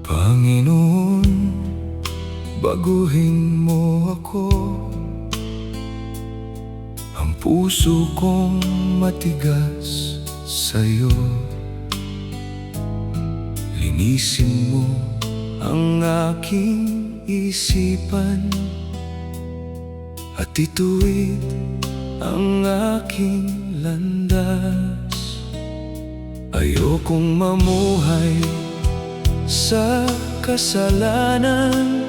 Panginoon, baguhin mo ako. Ang puso kong matigas sa'yo. Linisin mo ang aking isipan at ituwid ang aking landas. Ayokong mamuhay sa kasalanan.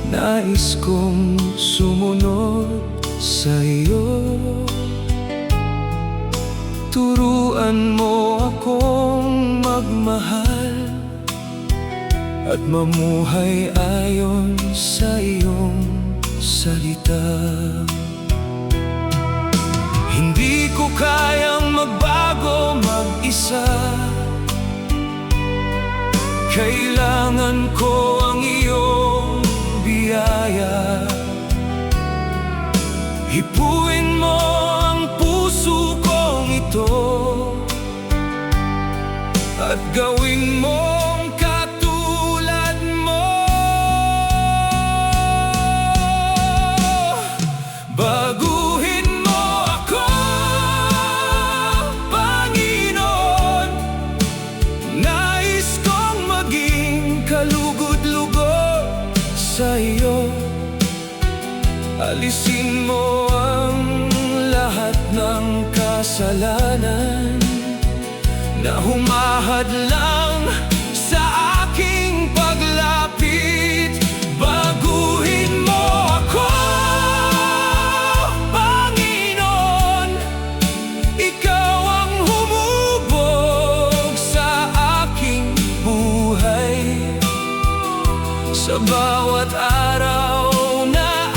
Nais kong sumunod sa iyo. Turuan mo akong magmahal at mamuhay ayon sa iyong salita. Hindi ko kayang magbago mag-isa. Kailangan ko ang iyong biyaya. Hipuin mo ang puso kong ito at gawin mong katulad mo. Baguhin mo ako, Panginoon. Nais kong maging kalugod-lugod sa iyo. Alisin mo ang lahat ng kasalanan na humahadlang sa aking paglapit. Baguhin mo ako, Panginoon. Ikaw ang humubog sa aking buhay. Sa bawat araw na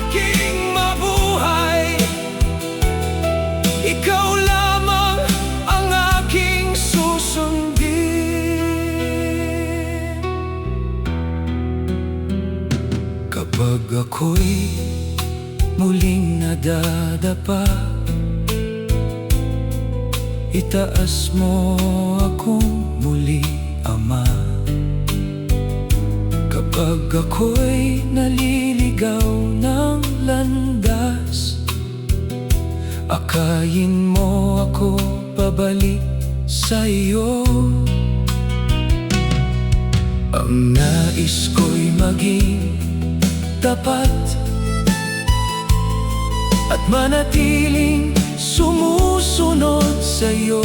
aking mabuhay, ikaw lamang ang aking susundin. Kapag ako'y muling nadadapa, itaas mo akong muli, Ama. Kapag ako'y naliligaw ng landas, akayin mo ako pabalik sa iyo. Ang nais ko'y maging tapat at manatiling sumusunod sa iyo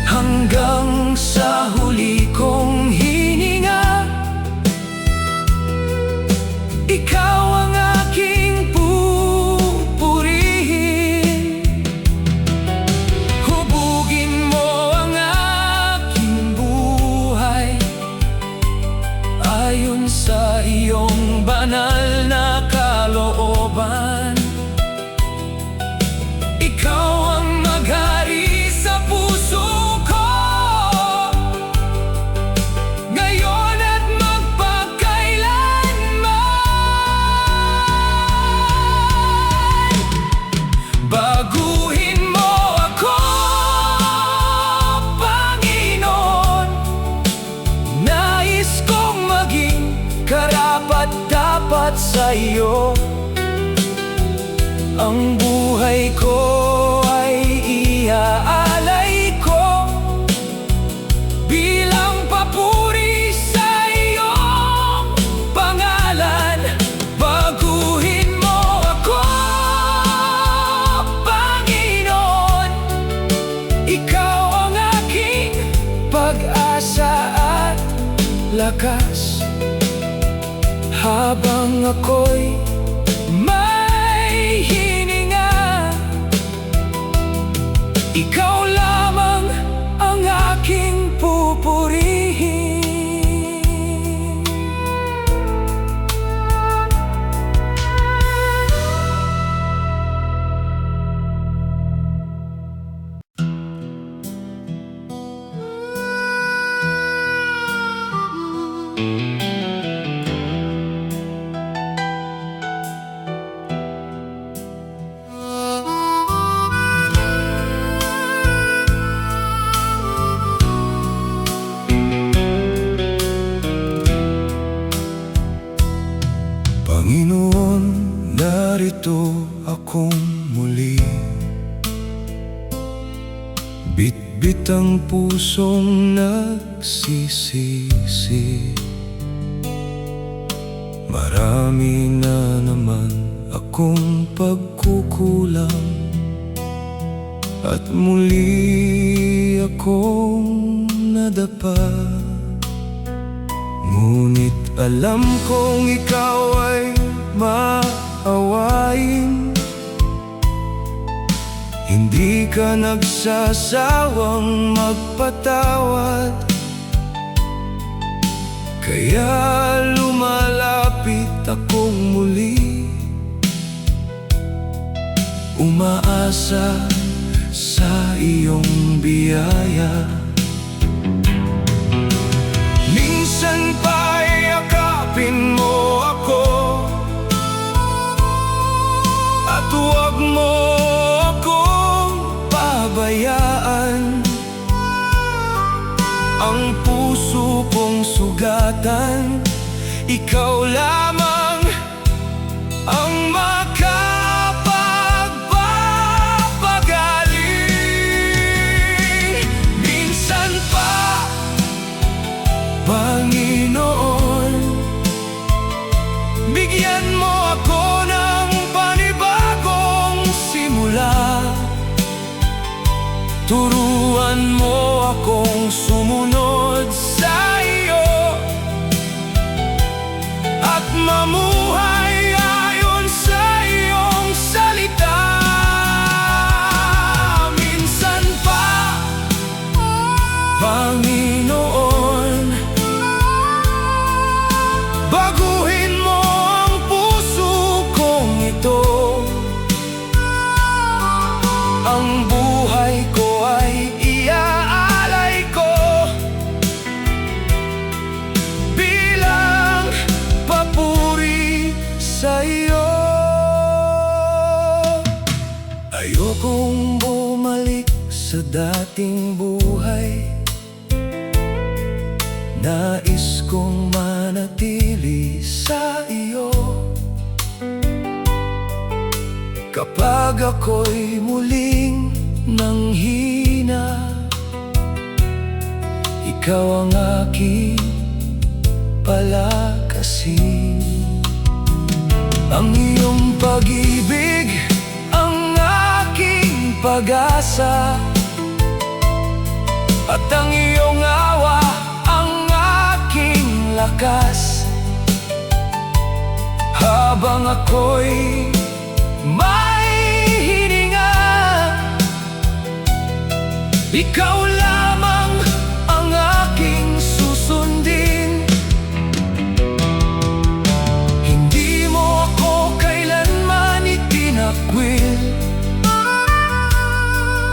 hanggang sa huli kong hininga. Ikaw ang aking pupurihin. Hubugin mo ang aking buhay ayon sa iyong banal na kalooban. Ikaw ang maghari sa puso ko, ngayon at magpagkailanman. Baguhin mo ako, Panginoon. Nais kong maging karapat-dapat sa iyo. Ang buhay ko ay iaalay ko bilang papuri sa iyong pangalan. Baguhin mo ako, Panginoon. Ikaw ang aking pag-asa at lakas. Habang ako'y may hininga, ikaw lamang ang aking pupurihin. akong muli. Bitbit ang pusong nagsisisi. Marami na naman akong pagkukulang, at muli akong nadapa. Ngunit alam kong ikaw ay maawain. Hindi ka nagsasawang magpatawad, kaya lumalapit akong muli, umaasa sa iyong biyaya. Minsan pa yakapin mo ako, at huwag mo akong pabayaan. Ang puso kong sugatan, ikaw lamang ang makapagpapagaling. Minsan pa, Panginoon, bigyan mo ako ng panibagong simula. Turuan mo akong sumunod sa iyo, at mamuhay ayon sa iyong salita. Minsan pa, Panginoon, baguhin mo ang puso kong ito. Ang buhay ko ay iaalay ko bilang papuri sa iyo. Ayokong bumalik sa dating buhay. Nais kong manatili sa iyo. Kapag ako'y muling nanghina, ikaw ang aking palakasin. Ang iyong pag-ibig ang aking pag-asa, at ang iyong awa ang aking lakas. Habang ako'y may hininga, ikaw lamang ang aking susundin. Hindi mo ako kailanman itinakwil,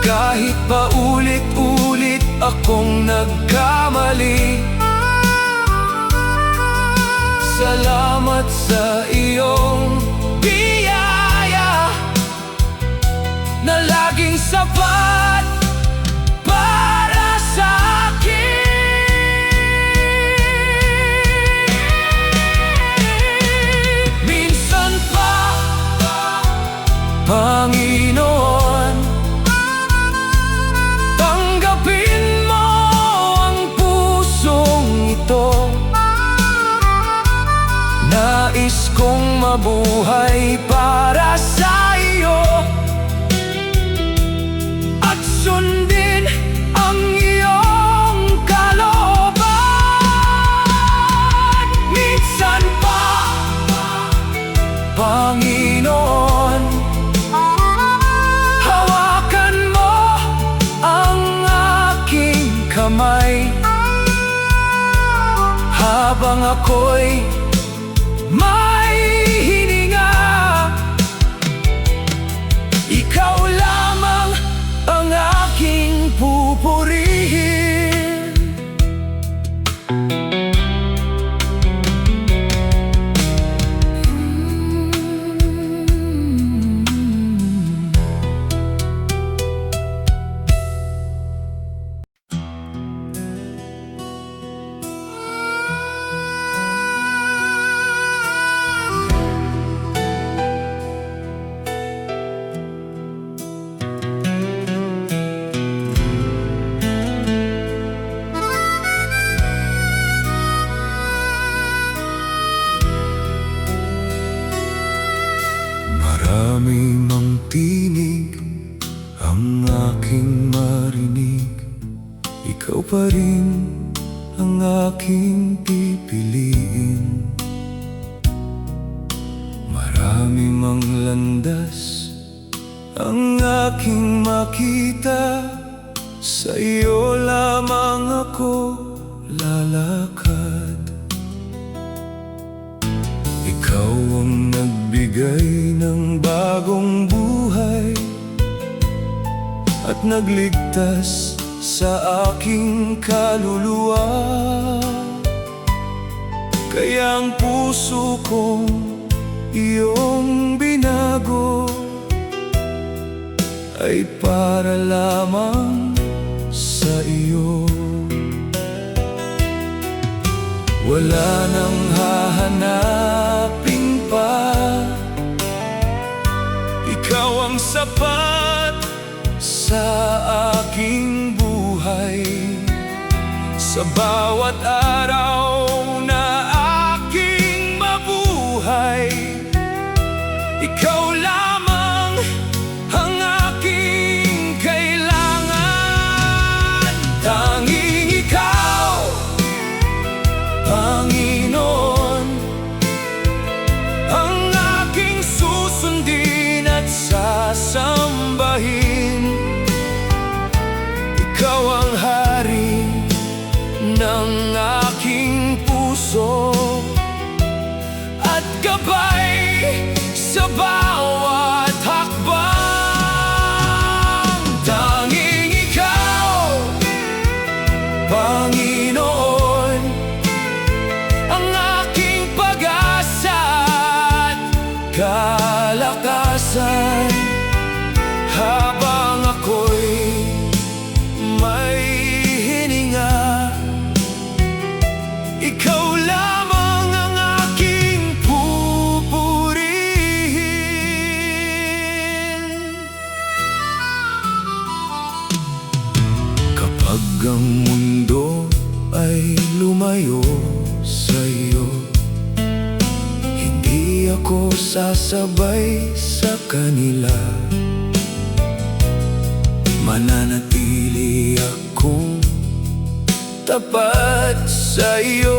kahit paulit-ulit akong nagkamali. Salamat sa iyong biyaya na laging sapat para sa akin. Minsan pa, Panginoon, tanggapin mo ang pusong ito. Nais kong mabuhay para sa iyo, at sundin ang iyong kalooban. Minsan pa, Panginoon, hawakan mo ang aking kamay. Habang ako'y may hininga, ikaw lamang ang aking pupurihin. ikaw pa rin ang aking pipiliin. Marami mang landas ang aking makita, sa iyo lamang ako lalakad. Ikaw ang nagbigay ng bagong buhay at nagligtas sa aking kaluluwa. Kaya ang puso kong iyong binago ay para lamang sa iyo. Wala nang hahanapin pa, ikaw ang sapat sa aking buhay. Sa bawat araw na aking mabuhay, ikaw lamang ang aking kailangan. Tanging ikaw, Panginoon, ang aking susundin at sasambahin. Ikaw ang hari ng aking puso at gabay sa bawat hakbang. Tanging ikaw, Panginoon, ang aking pag-asa at kalakasan. Habang ako'y may hininga, ikaw lamang ang aking pupurihin. Kapag ang mundo ay lumayo sa iyo, hindi ako sasabay sa kanila. Mananatili akong tapat sa iyo,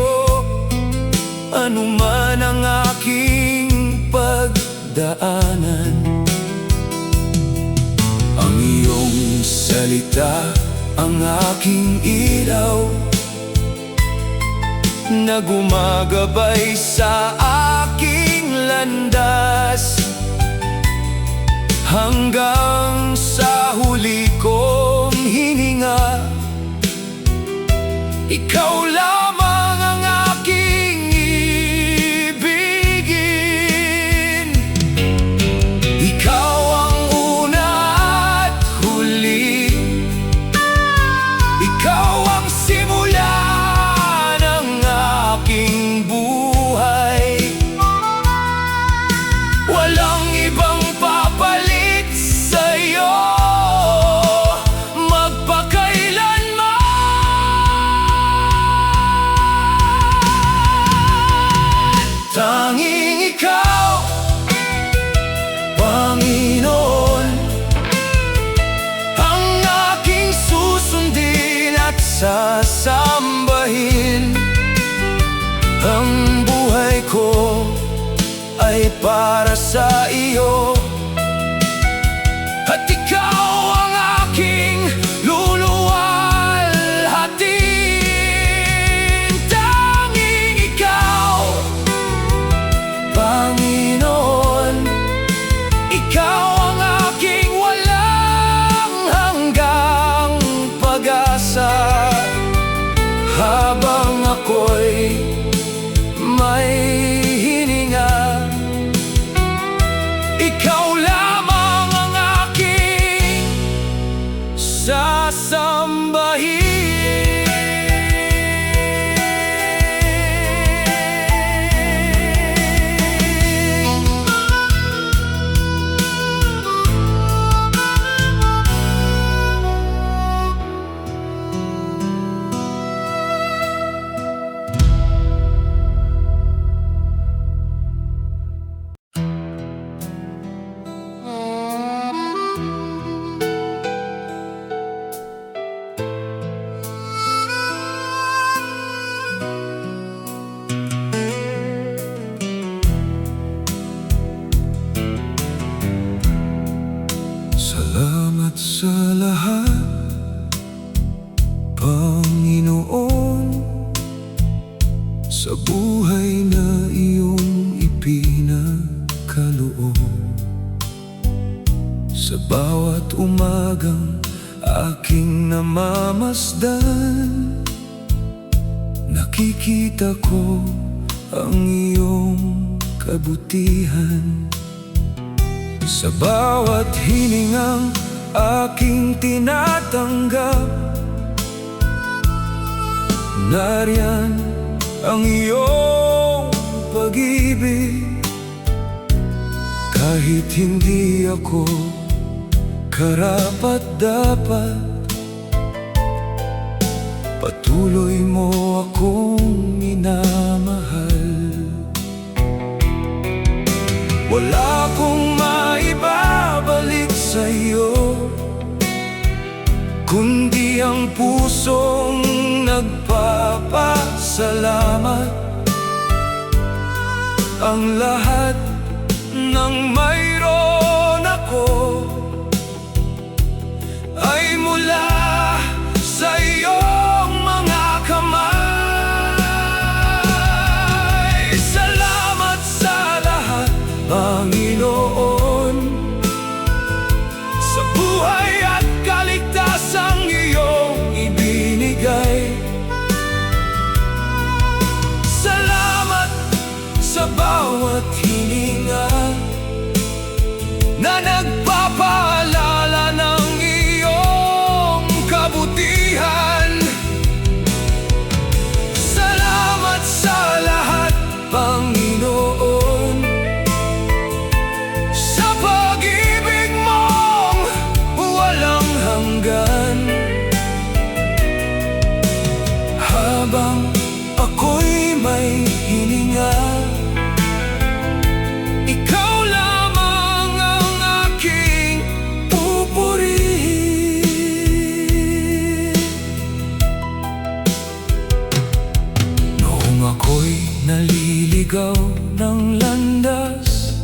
anuman ang aking pagdaanan. Ang iyong salita ang aking ilaw na gumagabay sa aking landas, hanggang sa huli kong hininga. Ikaw lamang ang aking ibigin. Ikaw ang una at huli, ikaw ang simula ng aking buhay. Walang ibang papalit sa'yo, magpakailanman. Tanging ikaw, Panginoon, ang aking susundin at sasambahin. Ang buhay ko ay para sa iyo, at ikaw ang aking luluwalhatin. Tanging ikaw, Panginoon, ikaw ang aking walang hanggang pag-asa. Habang ako'y may hininga, ikaw lamang ang aking Panginoon, sa buhay na iyong ipinagkaloob. Sa bawat umagang aking namamasdan, nakikita ko ang iyong kabutihan. Sa bawat hiningang aking tinatanggap, nariyan ang iyong pag-ibig. Kahit hindi ako karapat-dapat, patuloy mo akong minamahal. Wala akong maibabalik sa iyo, kundi ang pusong nagpapasalamat. Ang lahat ng mayroon ako ay mula sa iyong mga kamay. Salamat sa lahat, Panginoon, sa buhay at kaligtasang iyong ibinigay. Salamat sa bawat hininga na nagpapaalala ng iyong kabutihan. Salamat sa lahat, Panginoon, sa pag-ibig mong walang hanggan. Habang ako'y may hininga, ikaw lamang ang aking pupurihin. Noong ako'y naliligaw ng landas,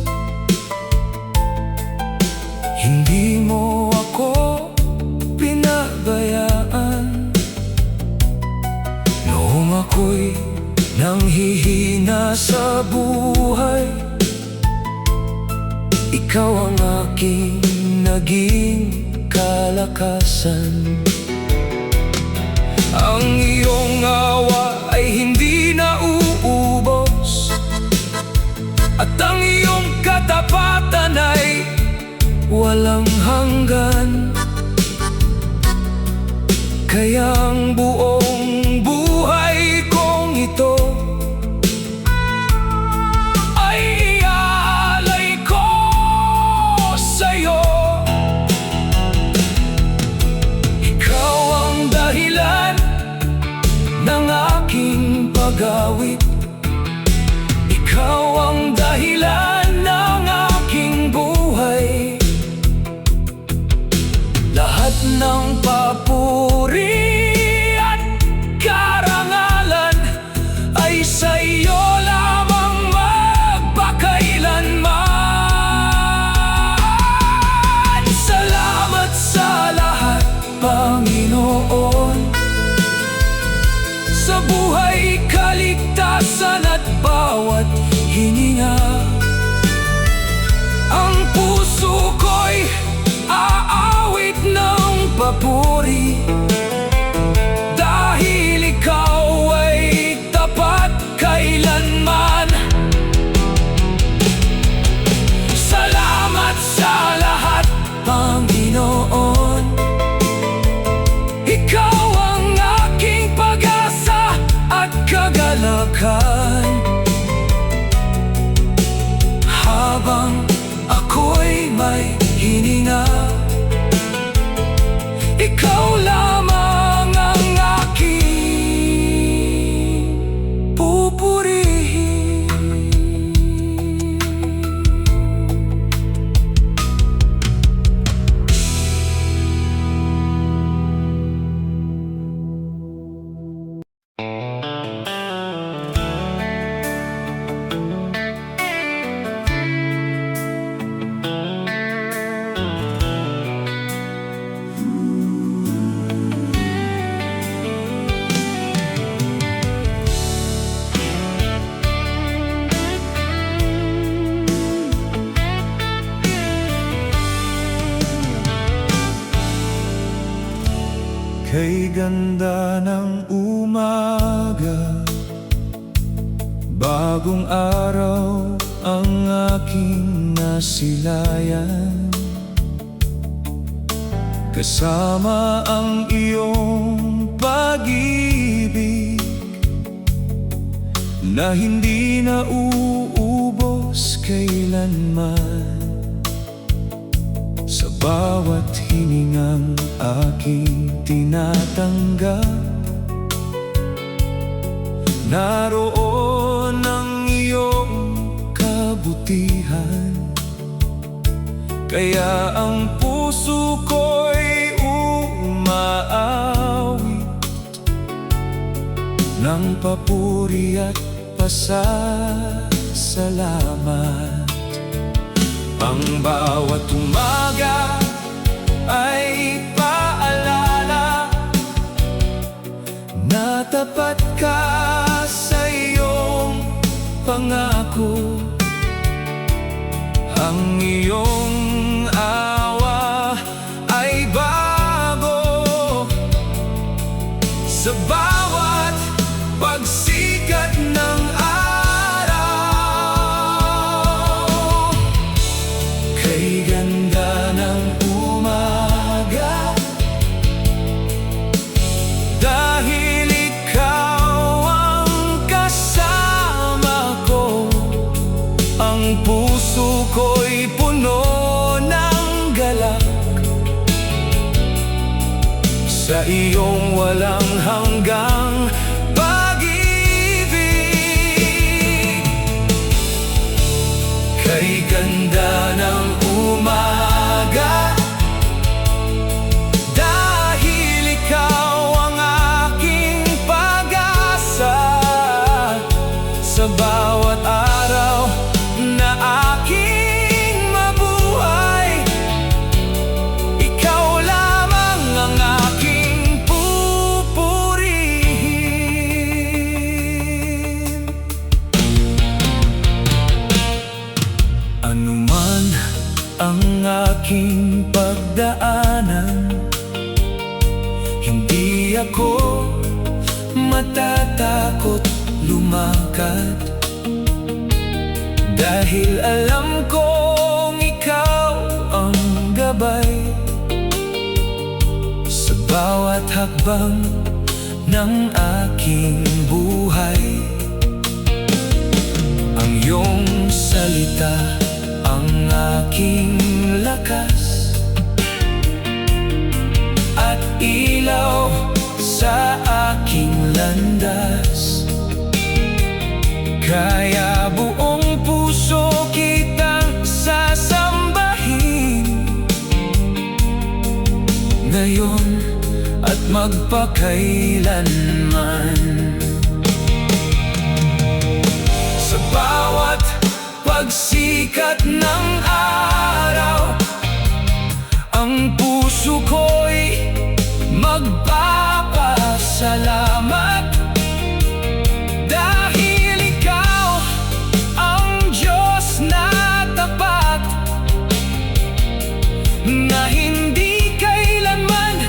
hindi mo ako pinabayaan. Noong ako'y nanghihina sa buhay, ikaw ang aking naging kalakasan. Ang iyong awa ay hindi nauubos, at ang iyong katapatan ay walang hanggan. Kaya ang buong buhay kong ito ay iaalay ko sa'yo. Ikaw ang dahilan ng aking pag-awit, ikaw ang dahilan ng aking buhay. Lahat ng papuri at karangalan ay sa iyo lamang magpakailanman. Salamat sa lahat, Panginoon, sa buhay, kaligtasan at bawat hininga. Ang puso ko'y aawit ng papuri, dahil ikaw ay tapat kailanman. Salamat sa lahat, Panginoon, ikaw ang aking pag-asa at kagalakan. Habang ako'y may hininga, ikaw lamang ganda ng umaga, bagong araw ang aking nasilayan. Kasama ang iyong pag-ibig na hindi na uubos kailanman. Sa bawat hiningang aking tinatanggap, naroon ang iyong kabutihan. Kaya ang puso ko'y umaawit ng papuri at pasasalamat. Ang bawat umaga ay paalala na tapat ka sa iyong pangako. Ang iyong awa ay bago sa bawat pagsikat ng araw. Kay ganda ng umaga, dahil ikaw ang kasama ko, ang puso ko'y puno ng galak sa iyong walang hanggang pag-ibig. Kay ganda ng umaga, dahil ikaw ang aking pag-asa. Sa bawat araw na aking mabuhay, ikaw lamang ang aking pupurihin. Anuman ang aking pagdaanan, hindi ako matatakot lumakad, dahil alam kong ikaw ang gabay sa bawat hakbang ng aking buhay. Ang iyong salita ang aking lakas at ilaw sa aking landas. Kaya buong puso kitang sasambahin ngayon at magpakailanman. Sa bawat pagsikat ng araw, ang puso ko'y magpapasalamat. Dahil ikaw ang Diyos na tapat, na hindi kailanman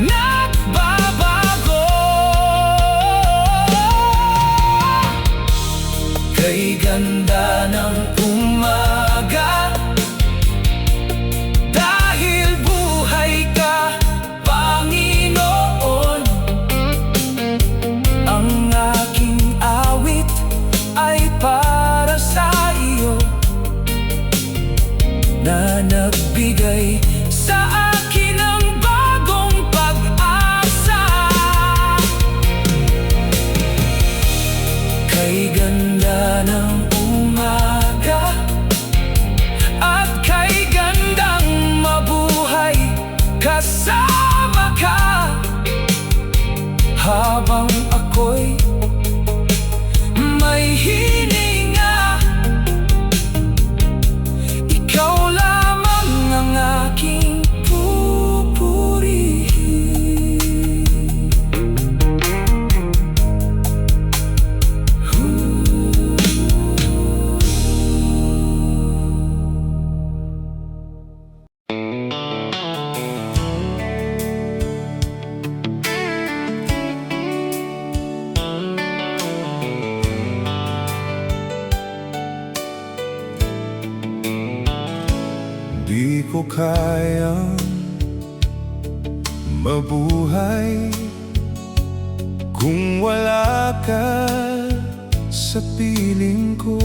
nagbabago. Kay ganda ng umaga, dahil buhay ka, Panginoon, ko kayang mabuhay kung wala ka sa piling ko.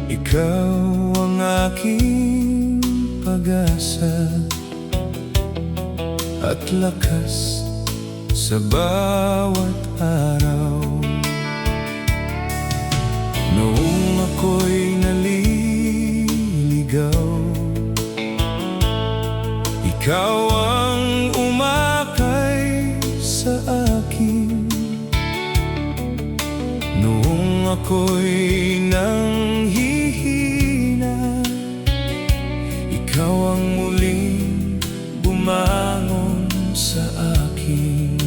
Ikaw ang aking pag-asa at lakas sa bawat araw. Noong ako'y naliligaw, ikaw ang umakay sa akin. Noong ako'y nanghihina, ikaw ang muling bumangon sa akin.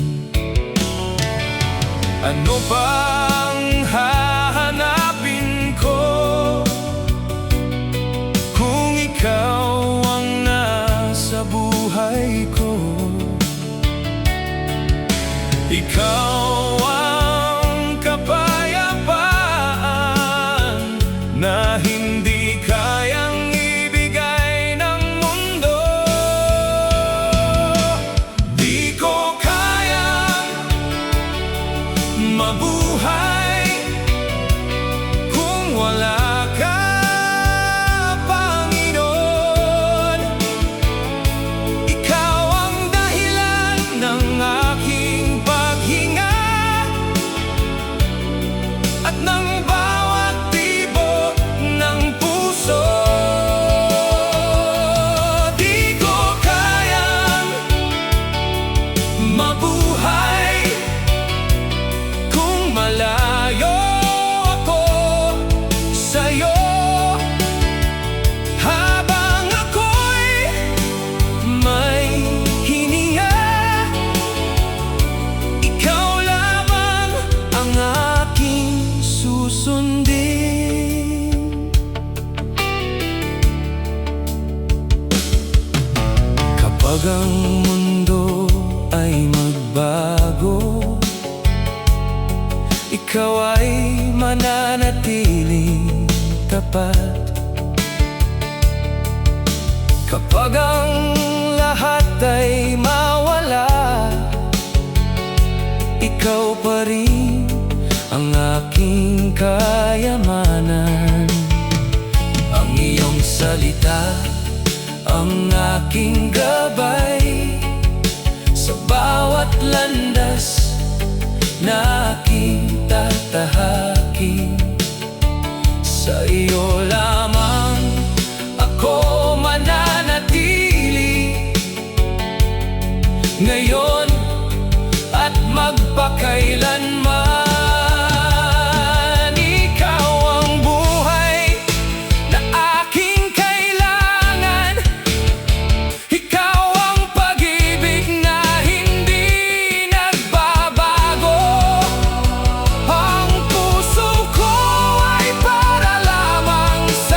Ano bang hahanapin ko kung ikaw ang nasa buhay ko? Ikaw ang kapayapaan na hindi kayang ibigay ng mundo. Di ko kayang mabuhay kung wala ka, Panginoon. Ikaw ang dahilan ng aking paghinga at ng bawat tibok ng puso. Di ko kayang mabuhay kung malayo ako sa'yo. Habang ako'y may hininga, ikaw lamang ang aking susundin. Kapag ang mundo ay magbago, ikaw ay mananatiling tapat. Kapag ang lahat ay mawala, ikaw pa rin ang aking kayamanan. Ang iyong salita ang aking gabay sa bawat landas na aking tatahakin. Sa iyo lamang ako mananatili ngayon at magpakailanman. Ikaw ang buhay na aking kailangan. Ikaw ang pag-ibig na hindi nagbabago. Ang puso ko ay para lamang sa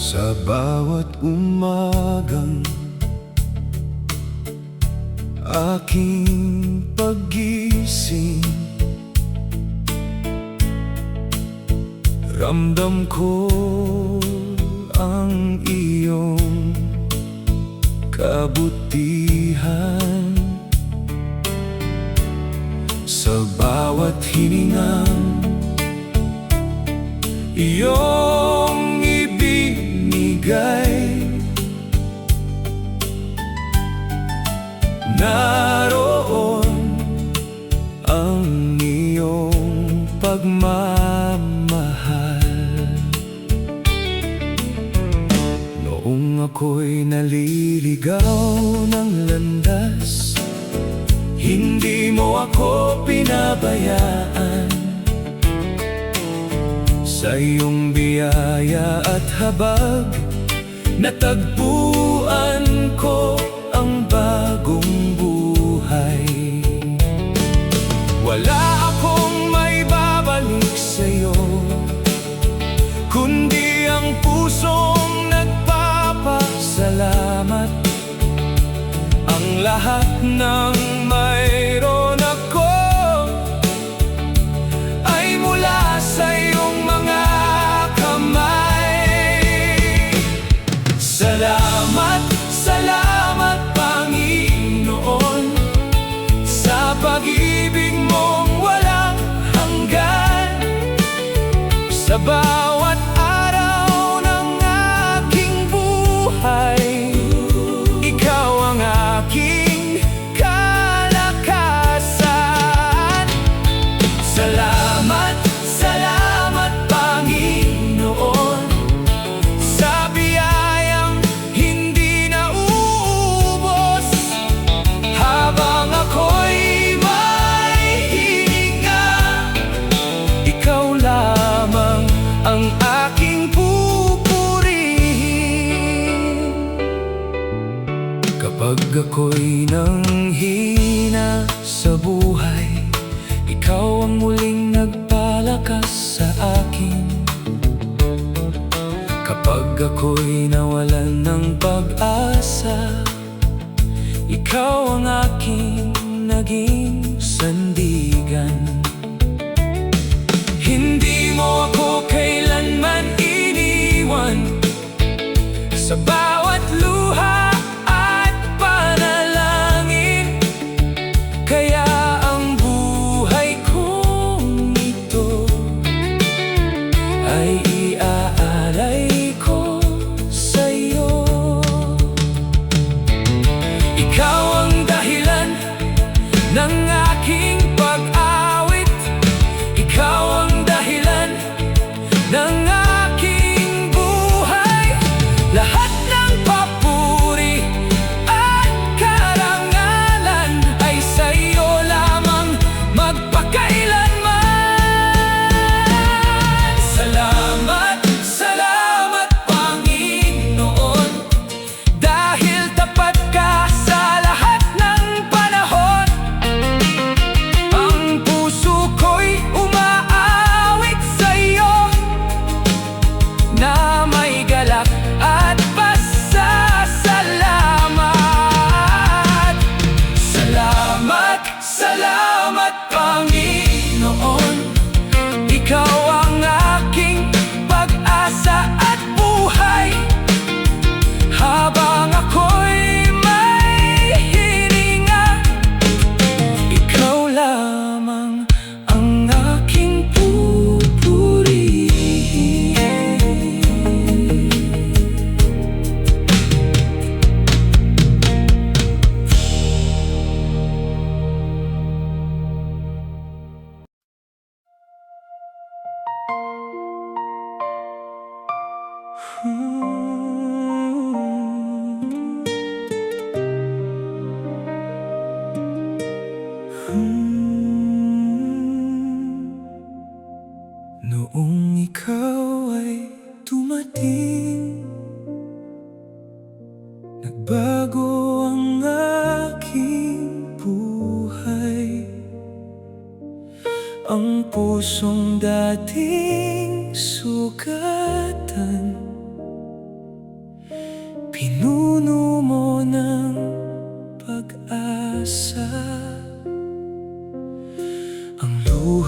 Sa bawat umagang aking paggising, ramdam ko ang iyong kabutihan. Sa bawat hiningang iyong ibinigay, naroon ang iyong pagmamahal. Noong ako'y naliligaw ng landas, hindi mo ako pinabayaan. Sa iyong biyaya at habag, natagpuan ko ang bagong buhay. Wala akong maibabalik sa'yo, kundi ang pusong nagpapasalamat. Ang lahat ng mayroon ako ay mula sa iyong mga kamay. Salamat, salamat Panginoon, sa pag-ibig mong walang hanggan. Sa bawat araw ng aking buhay, ikaw ang aking kalakasan. Salamat, salamat Panginoon, sa biyayang hindi na uubos. Habang ako'y may hininga, ikaw lamang ang aking pupurihin. Kapag ako'y nanghina sa buhay, ikaw ang muling nagpalakas sa akin. Kapag ako'y nawalan ng pag-asa, ikaw ang aking naging sandigan. Hindi mo ako kailanman iniwan, sa bawat luha at panalangin. Kaya ang buhay kong ito ay iaalay ko sa'yo. Ikaw ang dahilan ng aking pag-awit, ikaw ang dahilan ng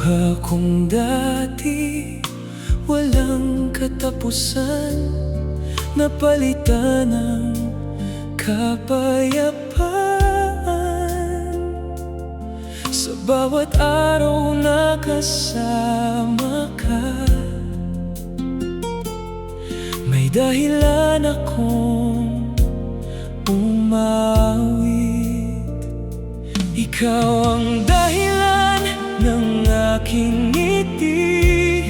luha kong dati walang katapusan, napalitan ng kapayapaan. Sa bawat araw na kasama ka, may dahilan akong umawit. Ikaw ang dahilan ng aking ngiti,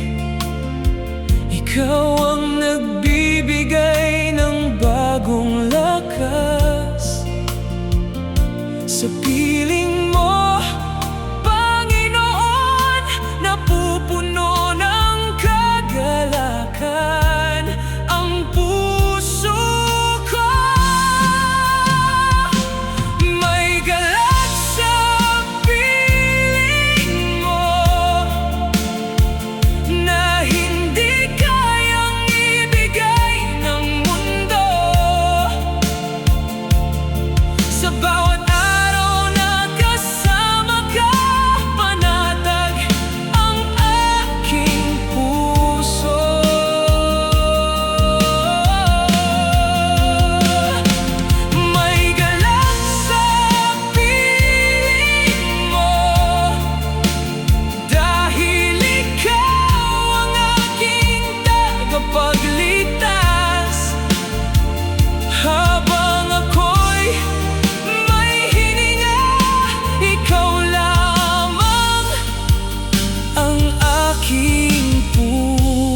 ikaw ang nagbibigay ng bagong lakas. Sa piling mo, Panginoon, napupuno ng kagalakan ang puso ko. May galak sa piling mo na hindi kayang ibigay ng mundo. Sa bawat araw na kasama ka, panatag ang aking puso. May galak sa piling mo dahil ikaw ang aking tagapagligtas. Habang ako'y may hininga, ikaw lamang ang aking pupurihin.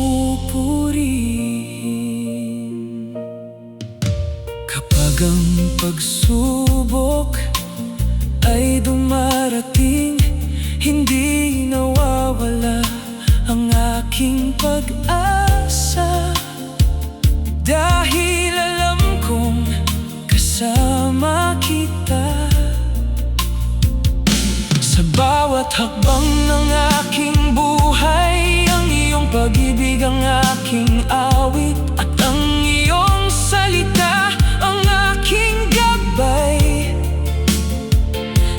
Kapag ang pagsubok ay dumarating, hindi nawawala ang aking pag-asa. Dahil alam kong kasama kita. Sa bawat hakbang ng aking buhay, ang iyong pag-ibig ang aking awit, at ang iyong salita ang aking gabay.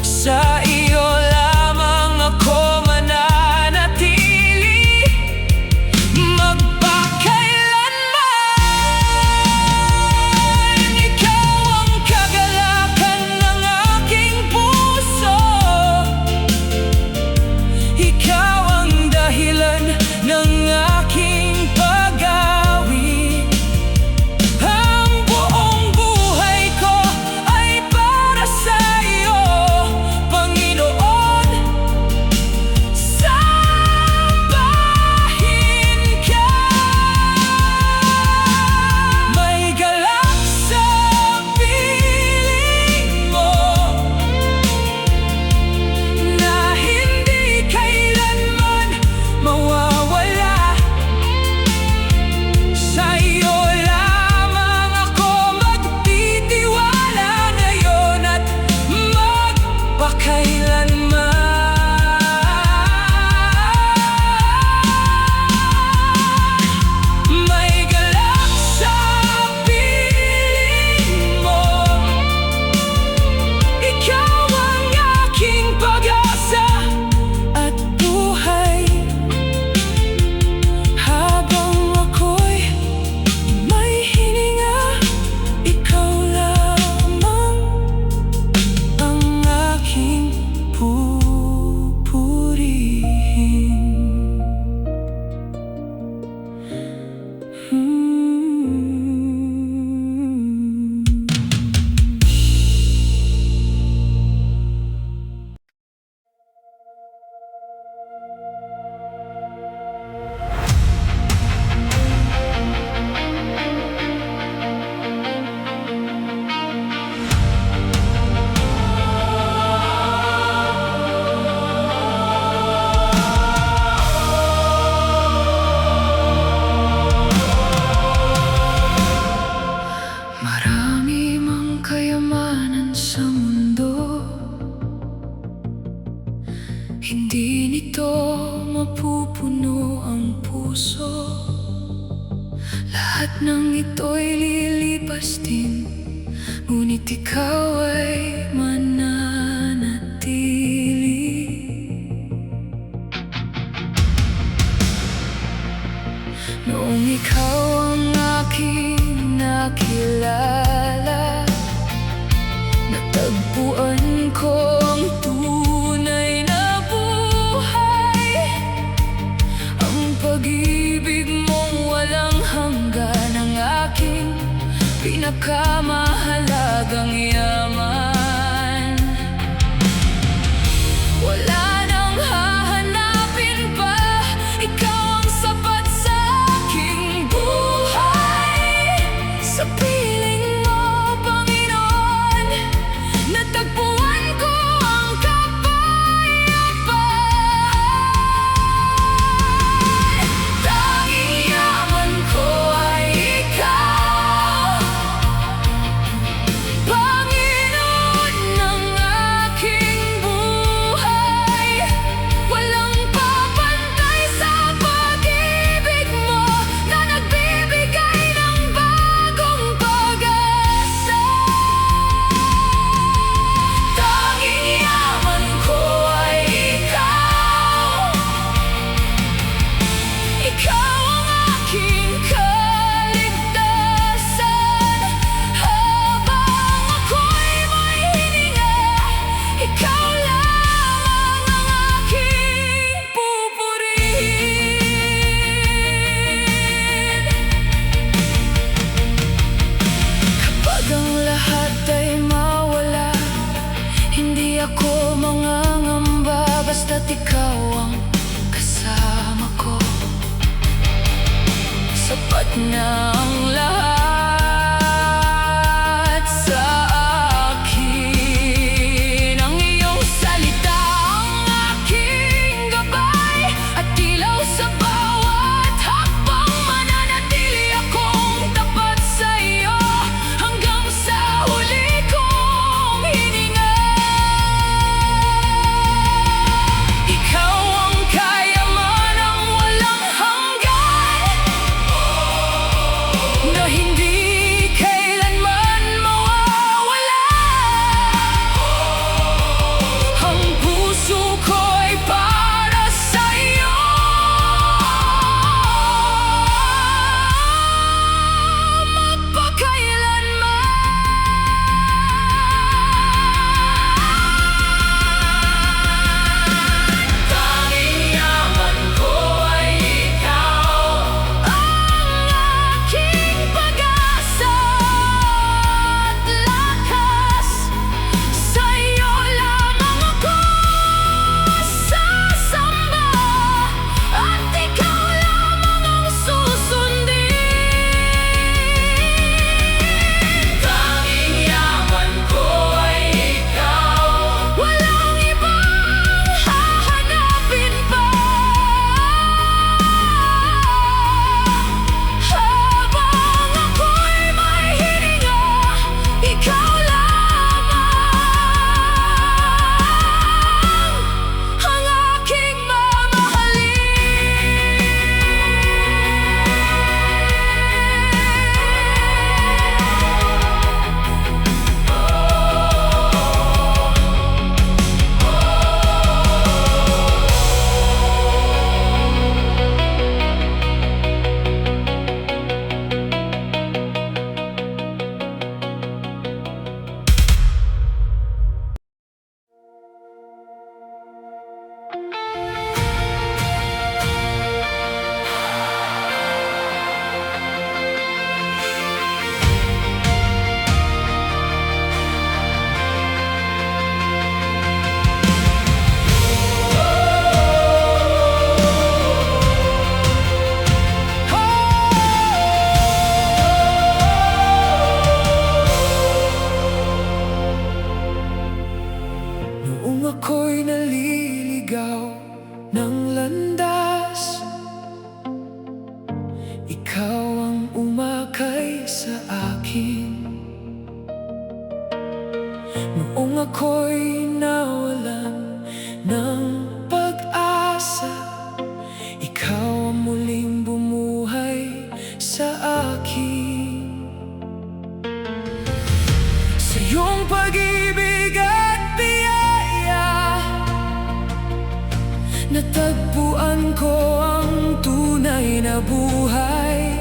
Sa iyo lamang ako mananatili, magpakailanman. Ikaw ang kagalakan ng aking puso, ikaw ang dahilan ng aking pag-awit. Ang buong buhay ko ay para sa iyo, Panginoon. Sambahin ka. May galak sa piling mo na hindi kailanman mawawala. Sa iyo lamang ako magtitiwala ngayon at magpakailanman. May galak sa piling mo, ikaw ang aking pag-asa at buhay. Habang ako'y may hininga, ikaw lamang ang aking pupurihin. Marami mang kayamanan sa mundo, hindi nito mapupuno ang puso. Lahat ng ito'y lilipas din, ngunit ikaw ay mananatili. Ikaw ang aking nakilala, natagpuan ko ang tunay na buhay. Ang pag-ibig mong walang hanggan, ang aking pinakamahalagang yaman. Wala nang hahanapin pa, ikaw ang sapat sa aking buhay. Sa piling mo, Panginoon, natagpuan ko ang kapayapaan. Tanging yaman ko ay ikaw, Panginoon ng aking buhay. Walang papantay sa pag-ibig mo na nagbibigay ng bagong pag-asa. Tanging yaman ko ay ikaw, ikaw ang aking kaligtasan. Habang ako'y may hininga, ikaw lamang ang aking pupurihin. Kapag ang lahat ay mawala, hindi ako mangangamba, basta't ikaw ang kasama ko. Sapat na ang lahat sa akin. Ang iyong salita ang aking gabay at ilaw sa bawat hakbang. Mananatili akong tapat sa iyo hanggang sa huli kong hininga. Ikaw ang kayamanang walang hanggan, na hindi kailanman mawawala. Ang puso ko'y para sa iyo, magpakailanman. Tanging yaman ko ay ikaw, ang aking pag-asa at lakas. Sa iyo lamang ako sasamba, at ikaw lamang ang susundin. Tanging yaman ko ay ikaw, walang ibang hahanapin pa. Habang ako'y may hininga, ikaw lamang ang aking noong ako'y naliligaw ng landas, ikaw ang umakay sa akin. Noong ako'y nawalan ng pag-asa, ikaw ang muling bumuhay sa akin. Sa iyong pag-ibig at biyaya, natagpuan ko ang tunay na buhay.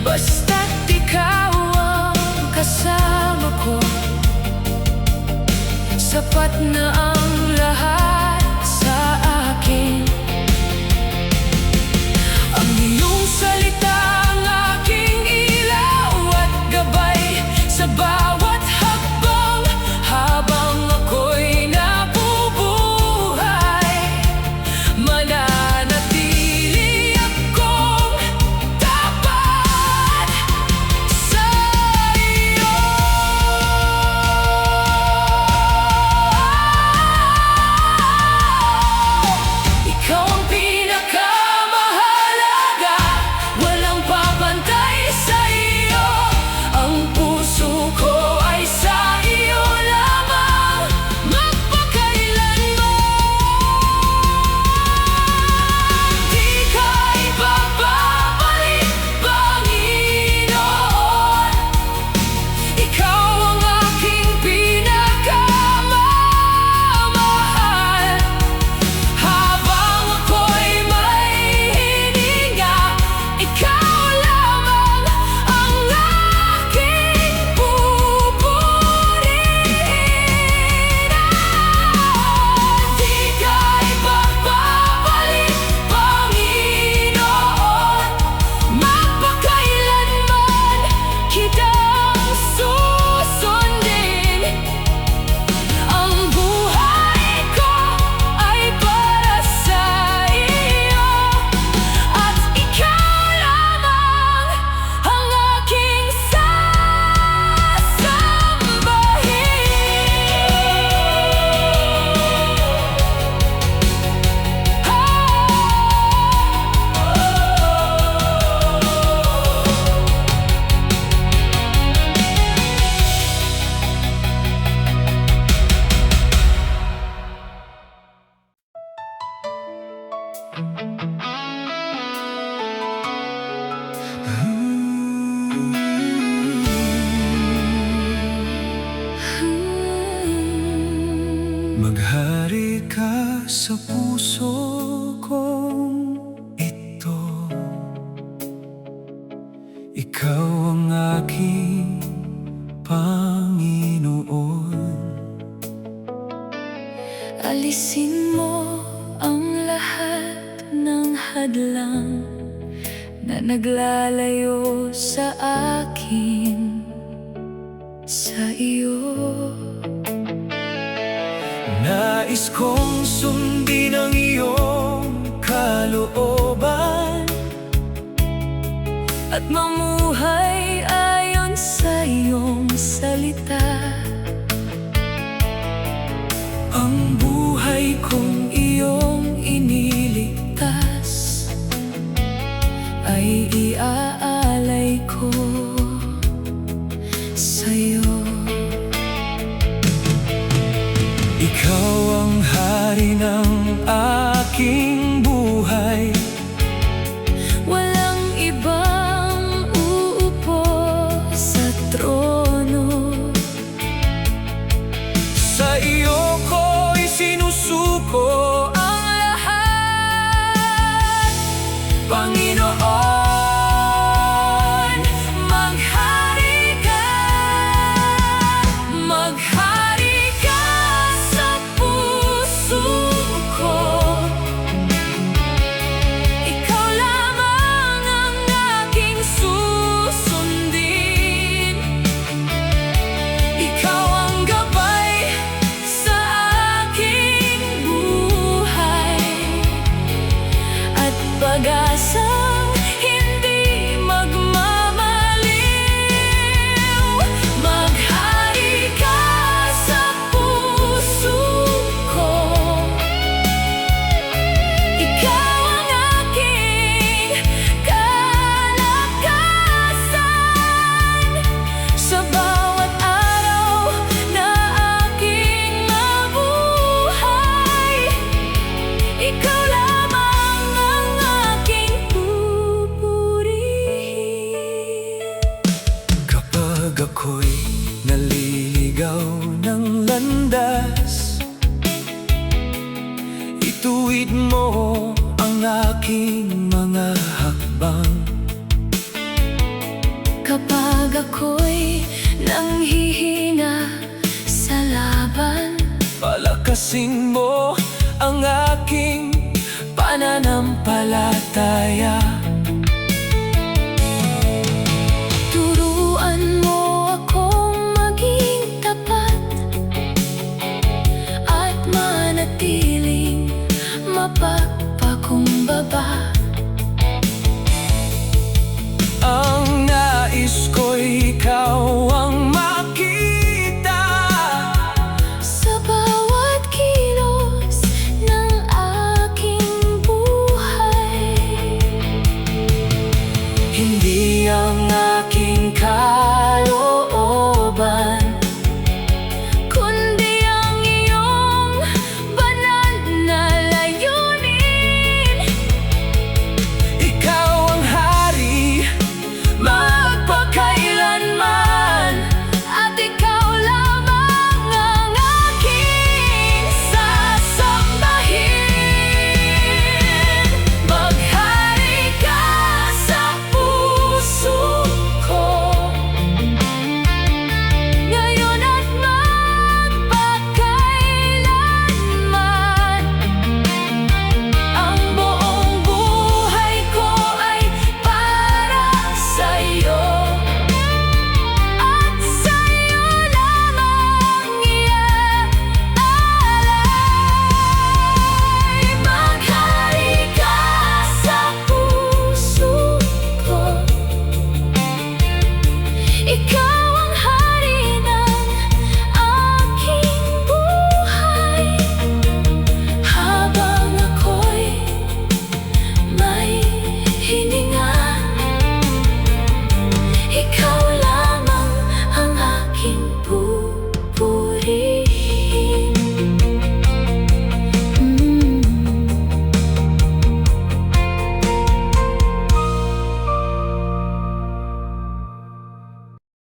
Basta't ikaw ang kasama ko, sapat na ang lahat sa akin. Ang iyong salita ang aking ilaw at gabay sa bawat hakbang. Habang ako'y nabubuhay, mananatili akong tapat sa iyo. Ikaw ang pinakamahalaga, walang papantay sa iyo. Ang puso ko ay sa iyo lamang, magpakailanman. Di ka ibababalik, Panginoon. Ikaw ang aking pinakamamahal. Habang ako'y may hininga, ikaw lamang ang aking pupurihin. Di ka ibababalik, Panginoon. Magpakailanman kitang susundin. Ang buhay ko ay para sa iyo, at ikaw lamang ang aking Maghari ka sa puso kong ito. Ikaw ang aking Panginoon. alisin mo ang lahat ng hadlang na naglalayo sa akin, sa iyo. Nais kong sundin ang iyong kalooban At mamuhay ayon sa iyong salita. ang buhay kong Iyong iniligtas ay iaalay ko sa'yo. Ikaw ang hari ng aking buhay. Walang ibang uupo sa trono. Sa iyo ko'y sinusuko Ang lahat, Panginoon. maghari ka. Maghari ka sa puso ko. Ikaw lamang ang aking susundin. Ikaw ang gabay sa aking buhay, at pag-asang hindi magmamaliw. Maghari ka sa puso ko. Ikaw ang aking kalakasan sa bawat araw na aking mabuhay. Ikaw lamang ang aking pupurihin. Kapag ako'y naliligaw ng landas, ituwid mo ang aking mga hakbang. kapag ako'y nanghihina sa laban. Palakasin mo ang aking pananampalataya. Turuan mo akong maging tapat at manatiling mapagpakumbaba. Ang nais ko'y ikaw ang makita Sa bawat kilos ng aking buhay. Hindi ang